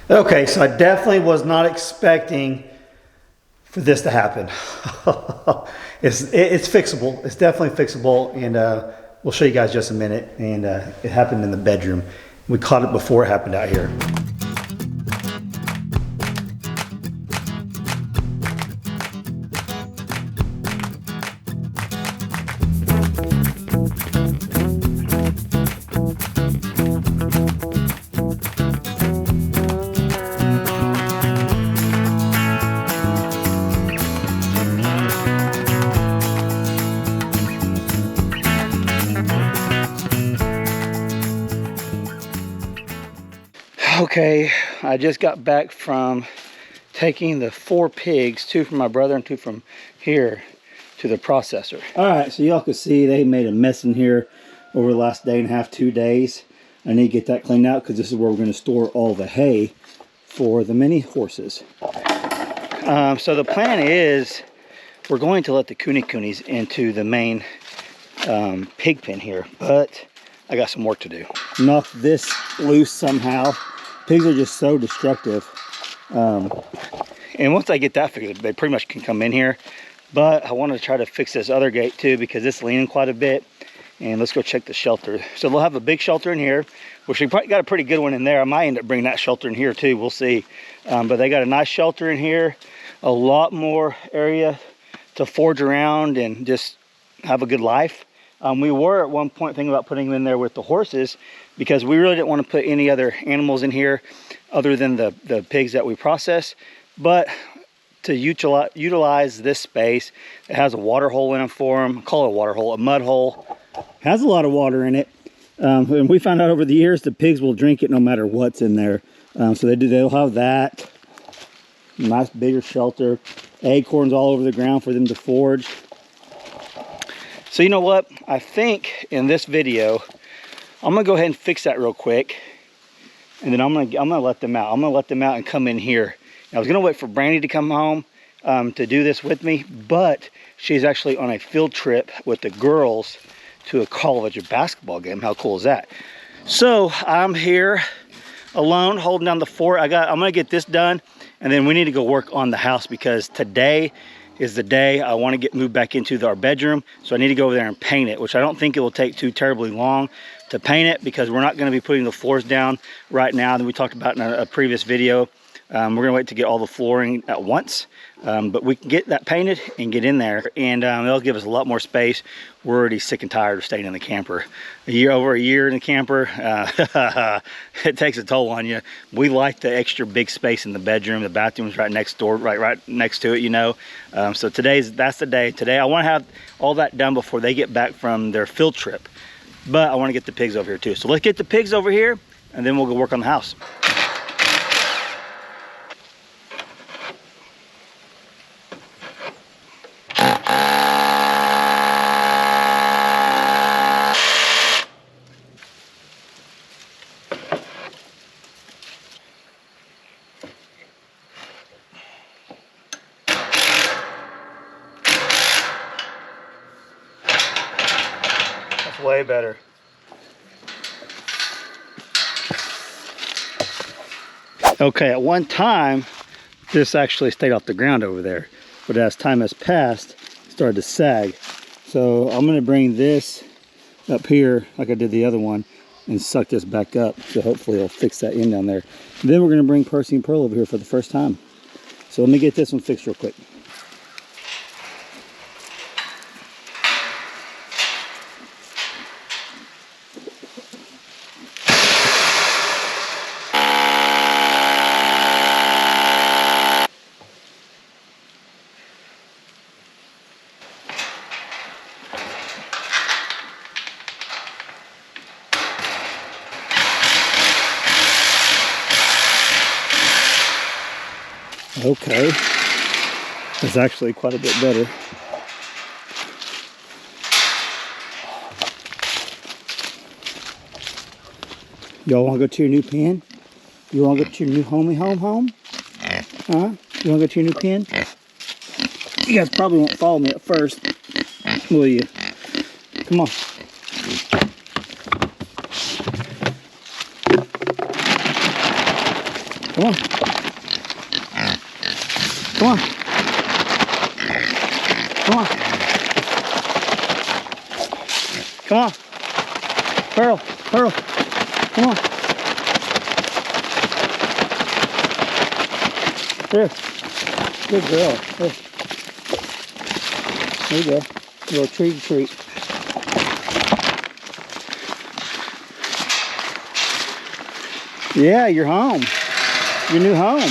Okay, so I definitely was not expecting for this to happen. It's fixable. It's definitely fixable, and we'll show you guys just a minute. And it happened in the bedroom. We caught it before it happened out here. Okay, I just got back from taking the 4 pigs, 2 from my brother and 2 from here, to the processor. All right, so y'all can see they made a mess in here over the last day and a half, 2 days. I need to get that cleaned out because this is where we're going to store all the hay for the mini horses. So the plan is we're going to let the coonies into the main pig pen here, but I got some work to do. Knock this loose somehow. Pigs are just so destructive. And once I get that fixed, they pretty much can come in here. But I want to try to fix this other gate too because it's leaning quite a bit. And let's go check the shelter. So they'll have a big shelter in here, which we probably got a pretty good one in there. I might end up bringing that shelter in here too, we'll see. But they got a nice shelter in here, a lot more area to forage around and just have a good life. We were at one point thinking about putting them in there with the horses because we really didn't want to put any other animals in here other than the pigs that we process. But to utilize this space, it has a water hole in it for them. Call it a water hole, a mud hole. Has a lot of water in it. And we found out over the years the pigs will drink it no matter what's in there. So they'll have that. Nice bigger shelter. Acorns all over the ground for them to forage. So you know what? I think in this video, I'm gonna go ahead and fix that real quick. And then I'm gonna let them out. I'm gonna let them out and come in here. I was gonna wait for Brandy to come home to do this with me, but she's actually on a field trip with the girls to a college basketball game. How cool is that? So I'm here alone holding down the fort. I'm gonna get this done, and then we need to go work on the house because today is the day I want to get moved back into our bedroom. So I need to go over there and paint it, which I don't think it will take too terribly long to paint it because we're not going to be putting the floors down right now that we talked about in a previous video. We're going to wait to get all the flooring at once, but we can get that painted and get in there, and it'll give us a lot more space. We're already sick and tired of staying in the camper. Over a year in the camper, it takes a toll on you. We like the extra big space in the bedroom. The bathroom's right next door, right next to it, you know. So that's the day. Today I want to have all that done before they get back from their field trip. But I want to get the pigs over here too. So let's get the pigs over here, and then we'll go work on the house. Way better. Okay, at one time this actually stayed off the ground over there, but as time has passed it started to sag. So I'm going to bring this up here like I did the other one and suck this back up, so hopefully it'll fix that end down there. And then we're going to bring Percy and Pearl over here for the first time. So let me get this one fixed real quick. Okay, that's actually quite a bit better. Y'all want to go to your new pen? You want to go to your new home? Huh? You want to go to your new pen? You guys probably won't follow me at first, will you? Come on. Come on. Come on. Come on. Come on. Pearl. Pearl. Come on. Here. Good girl. Here. There you go. Little treat. Yeah, you're home. Your new home.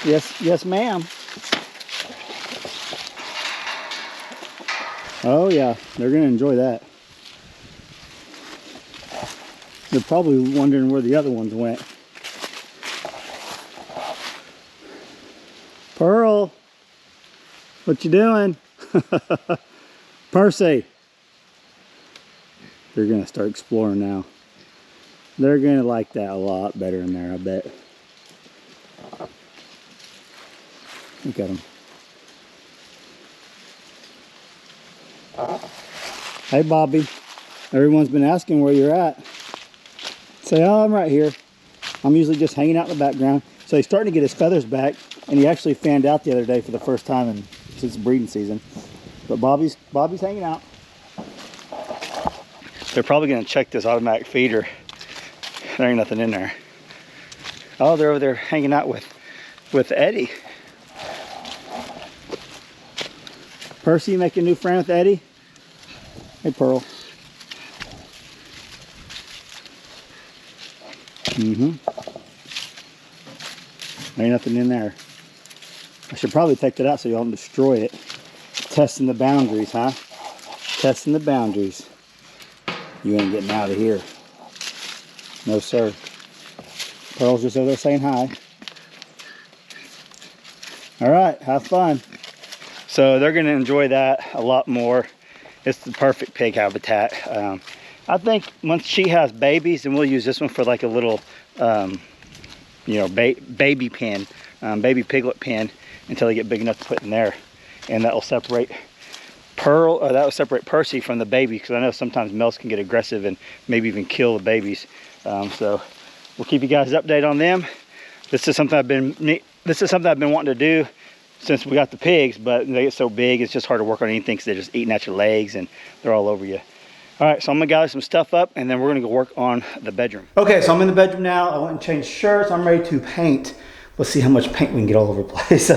Yes, ma'am. Oh yeah, they're gonna enjoy that. They're probably wondering where the other ones went. Pearl, what you doing? Percy. They're gonna start exploring now. They're gonna like that a lot better in there, I bet. Look at them. Hey Bobby, everyone's been asking where you're at. Say, oh, I'm right here. I'm usually just hanging out in the background. So he's starting to get his feathers back, and he actually fanned out the other day for the first time since breeding season. But Bobby's hanging out. They're probably gonna check this automatic feeder. There ain't nothing in there. Oh, they're over there hanging out with Eddie. Percy, you make a new friend with Eddie? Hey, Pearl. Ain't nothing in there. I should probably take that out so y'all don't destroy it. Testing the boundaries, huh? Testing the boundaries. You ain't getting out of here. No, sir. Pearl's just over there saying hi. All right, have fun. So they're gonna enjoy that a lot more. It's the perfect pig habitat. I think once she has babies, and we'll use this one for like a little, you know, baby pen, baby piglet pen, until they get big enough to put in there, and that will separate Pearl, or that will separate Percy from the baby, because I know sometimes males can get aggressive and maybe even kill the babies. So we'll keep you guys updated on them. This is something I've been wanting to do since we got the pigs, but they get so big, it's just hard to work on anything because they're just eating at your legs and they're all over you. All right, so I'm gonna gather some stuff up and then we're gonna go work on the bedroom. Okay, so I'm in the bedroom now. I went and changed shirts. I'm ready to paint. Let's see how much paint we can get all over the place.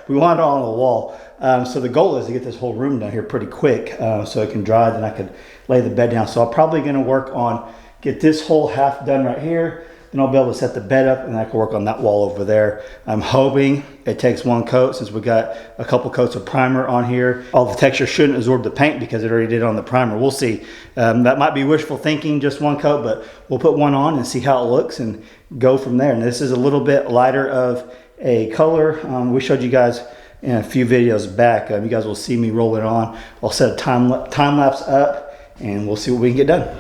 We want it all on the wall. So the goal is to get this whole room down here pretty quick so it can dry, then I could lay the bed down. So I'm probably gonna work on, get this whole half done right here. Then I'll be able to set the bed up and I can work on that wall over there. I'm hoping it takes one coat, since we got a couple coats of primer on here. All the texture shouldn't absorb the paint because it already did on the primer. We'll see. That might be wishful thinking, just one coat, but we'll put one on and see how it looks and go from there. And this is a little bit lighter of a color. We showed you guys in a few videos back. You guys will see me roll it on. I'll set a time lapse up and we'll see what we can get done.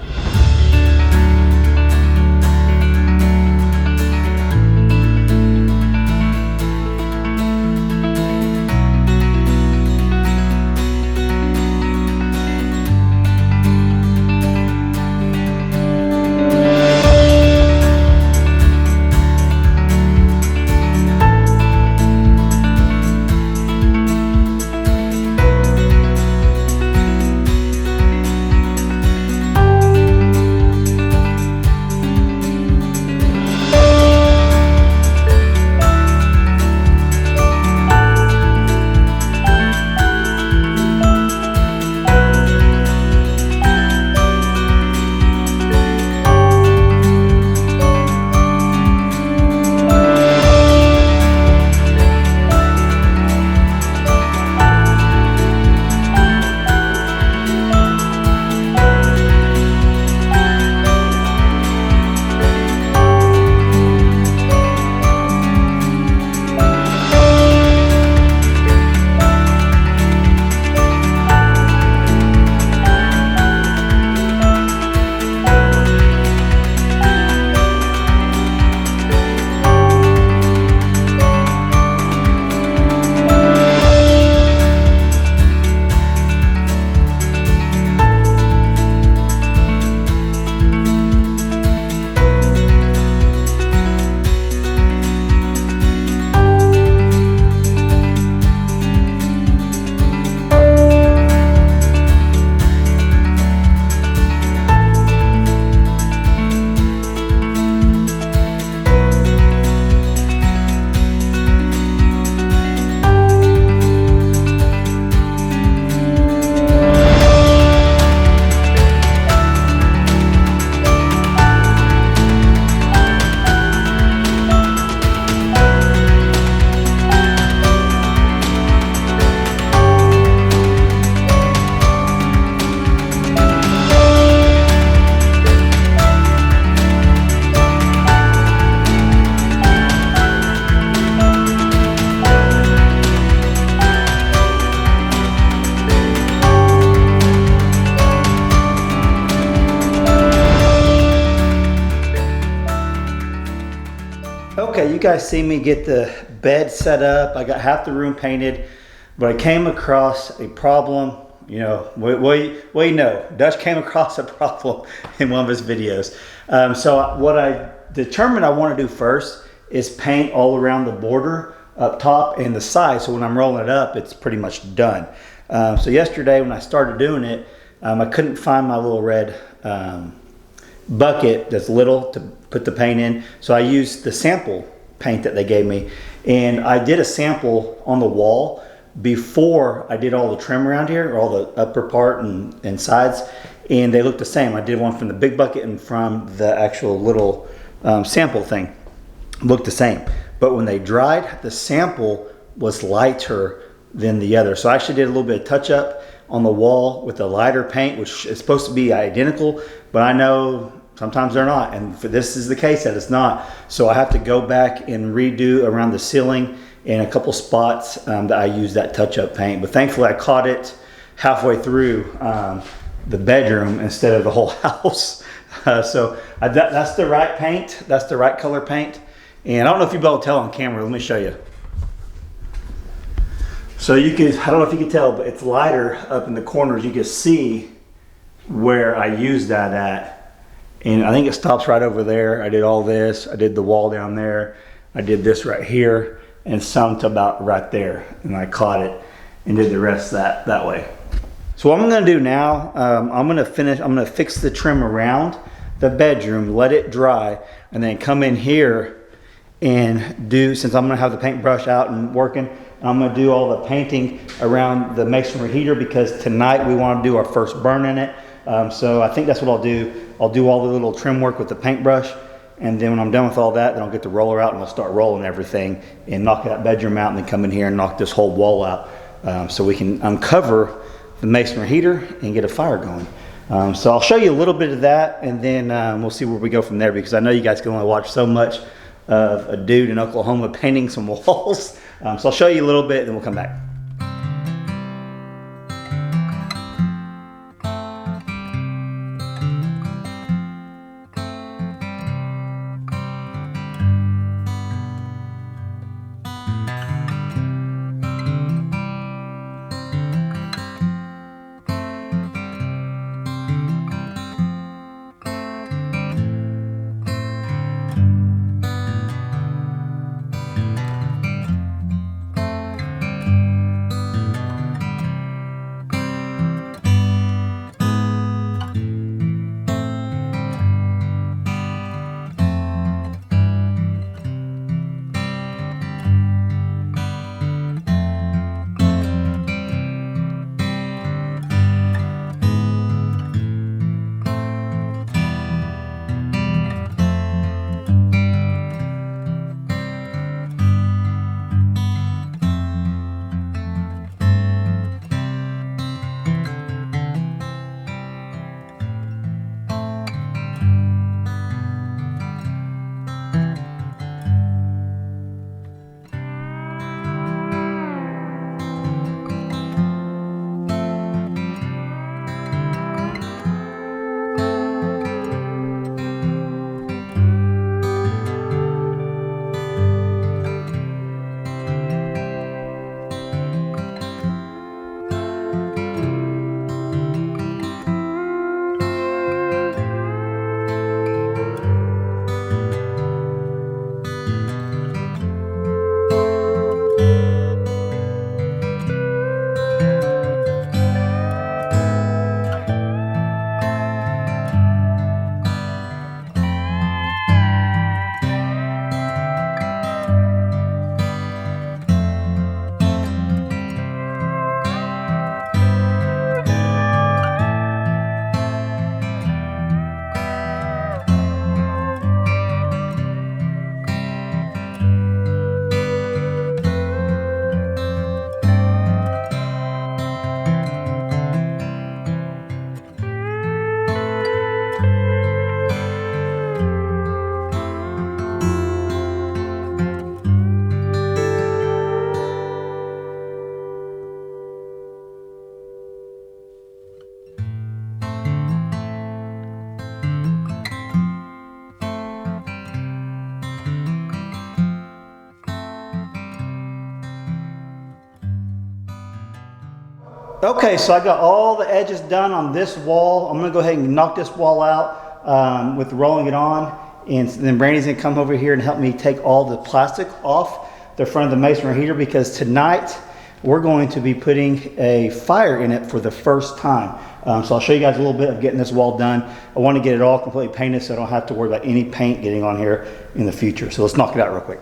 guys see me get the bed set up. I got half the room painted, but I came across a problem. You know, well, you know, Dutch came across a problem in one of his videos. So what I determined I want to do first is paint all around the border up top and the side. So when I'm rolling it up, it's pretty much done. So yesterday when I started doing it, I couldn't find my little red bucket that's little to put the paint in. So I used the sample paint that they gave me, and I did a sample on the wall before I did all the trim around here, or all the upper part and sides, and they looked the same. I did one from the big bucket and from the actual little sample thing. Looked the same. But when they dried, the sample was lighter than the other. So I actually did a little bit of touch up on the wall with a lighter paint, which is supposed to be identical, but I know sometimes they're not, and for this is the case that it's not. So I have to go back and redo around the ceiling in a couple spots that I use that touch-up paint. But thankfully I caught it halfway through the bedroom instead of the whole house. So that's the right paint. That's the right color paint. And I don't know if you'll be able to tell on camera. Let me show you. So you can, I don't know if you can tell, but it's lighter up in the corners. You can see where I used that at. And I think it stops right over there. I did all this. I did the wall down there. I did this right here and some to about right there. And I caught it and did the rest that way. So what I'm gonna do now, I'm gonna fix the trim around the bedroom, let it dry, and then come in here and do, since I'm gonna have the paintbrush out and working, I'm gonna do all the painting around the masonry heater, because tonight we wanna do our first burn in it. So I think that's what I'll do. I'll do all the little trim work with the paintbrush, and then when I'm done with all that, then I'll get the roller out and I'll start rolling everything and knock that bedroom out, and then come in here and knock this whole wall out, so we can uncover the masonry heater and get a fire going. So I'll show you a little bit of that, and then we'll see where we go from there, because I know you guys can only watch so much of a dude in Oklahoma painting some walls. So I'll show you a little bit, then we'll come back. Okay, so I got all the edges done on this wall. I'm gonna go ahead and knock this wall out with rolling it on. And then Brandy's gonna come over here and help me take all the plastic off the front of the masonry heater, because tonight we're going to be putting a fire in it for the first time. So I'll show you guys a little bit of getting this wall done. I want to get it all completely painted so I don't have to worry about any paint getting on here in the future. So let's knock it out real quick.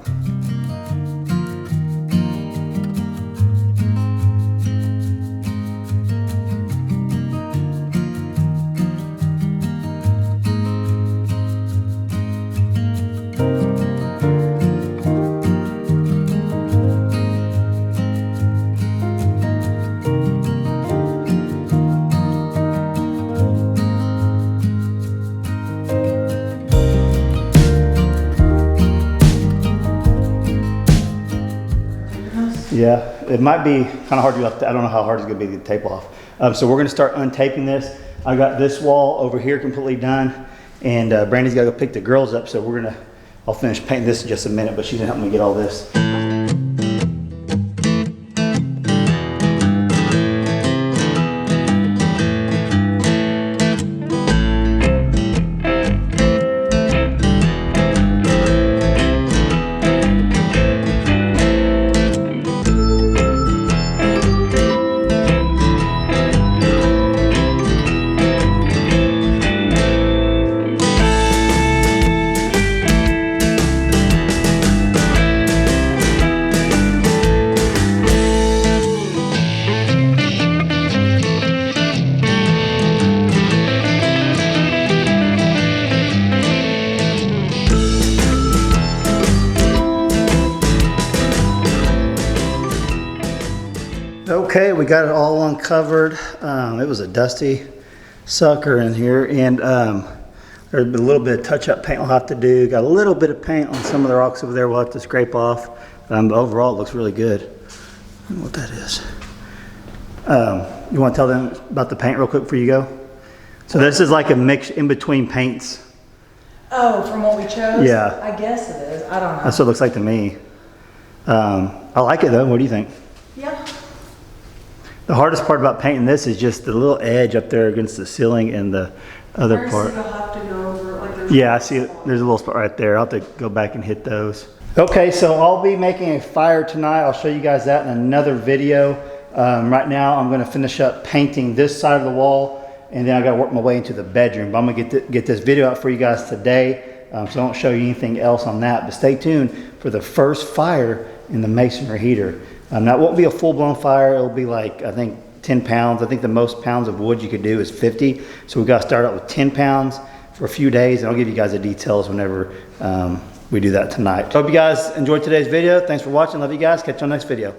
Yeah, it might be kind of hard to, I don't know how hard it's gonna be to get the tape off. So we're gonna start untaping this. I got this wall over here completely done, and Brandy's gotta go pick the girls up, so I'll finish painting this in just a minute, but she's gonna help me get all this. Okay, we got it all uncovered. It was a dusty sucker in here, and there's a little bit of touch-up paint we'll have to do. Got a little bit of paint on some of the rocks over there we'll have to scrape off. But overall, it looks really good. I don't know what that is. You want to tell them about the paint real quick before you go? So this is like a mix in between paints. Oh, from what we chose? Yeah. I guess it is. I don't know. That's what it looks like to me. I like it though. What do you think? Yeah. The hardest part about painting this is just the little edge up there against the ceiling and the other part. You'll have to go over, like, Yeah, I see it. There's a little spot right there. I'll have to go back and hit those. Okay, so I'll be making a fire tonight. I'll show you guys that in another video. Right now, I'm gonna finish up painting this side of the wall, and then I gotta work my way into the bedroom. But I'm gonna get this video out for you guys today, so I don't show you anything else on that. But stay tuned for the first fire in the masonry heater. Now, it won't be a full-blown fire. It'll be like, I think, 10 pounds. I think the most pounds of wood you could do is 50. So we've got to start out with 10 pounds for a few days, and I'll give you guys the details whenever we do that tonight. Hope you guys enjoyed today's video. Thanks for watching. Love you guys. Catch you on the next video.